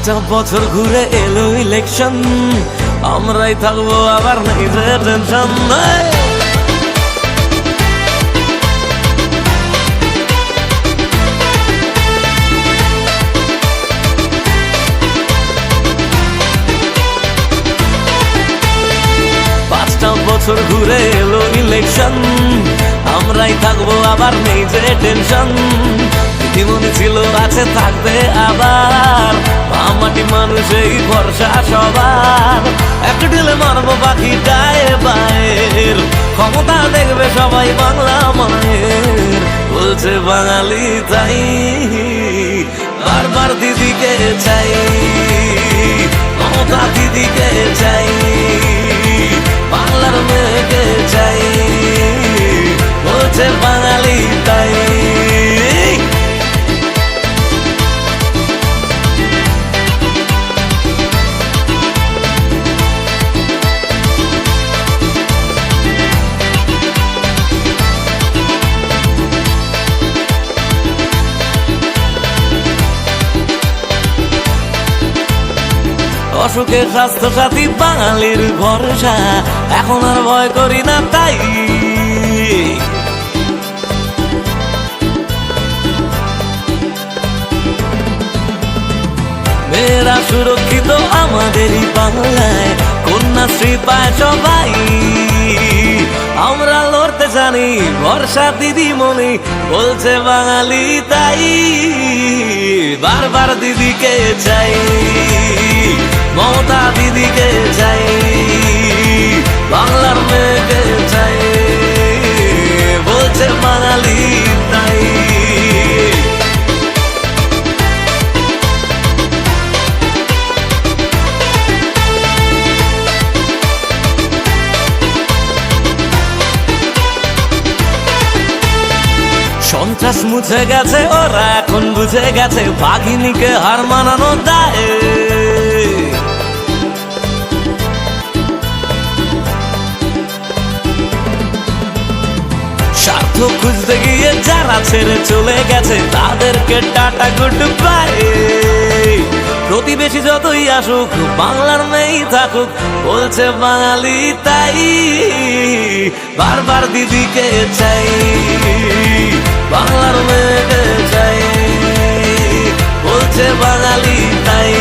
পাঁচটা বছর ঘুরে এলো ইলেকশন, আমরাই থাকবো আবার নেই যে টেনশন। পাঁচটা বছর ঘুরে এলো ইলেকশন, আমরাই থাকবো আবার নেই যে টেনশন। মনে ছিল আছে থাকবে আবার, মাটি মানুষেই ভরসা সবার। একটা ঢেলে মারবো বাকি গায়ে বায়ের, ক্ষমতা দেখবে সবাই বাংলা মায়ের। বলছে বাঙালি তাই বারবার দিদিকে চাই, মমতা দিদিকে চাই, বাংলার মেয়েকে চাই। বলছে বাঙালি তাই। অসুখে স্বাস্থ্য সাথী বাঙালির ভরসা, এখন আর ভয় করি না তাই। মেয়েরা সুরক্ষিত আমাদেরই বাংলায়, কন্যাশ্রী পায় সবাই। আমরা লড়তে জানি ভরসা দিদিমণি, বলছে বাঙালি তাই। বারবার দিদিকে চাই, মমতা দিদিকে চাই, বাংলার মেয়েকে চাই। বলছে বাঙালি তাই। সন্ত্রাস মুছে গেছে, ওরা এখন বুঝে গেছে বাঘিনীকে হার মানানো দায়। স্বার্থ খুঁজতে গিয়ে যারা ছেড়ে চলে গেছে, তাদেরকে টাটা গুড বাই। প্রতিবেশী যতই আসুক বাংলার মেয়েই থাকুক, বলছে বাঙালি তাই। বারবার দিদিকে চাই, বাংলার মেয়েকে চাই, বলছে বাঙালি তাই।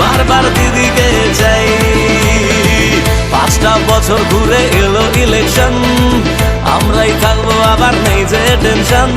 বারবার দিদিকে চাই। পাঁচটা বছর ঘুরে এলো ইলেকশন, আমরাই থাকবো আবার নেই যে টেনশন।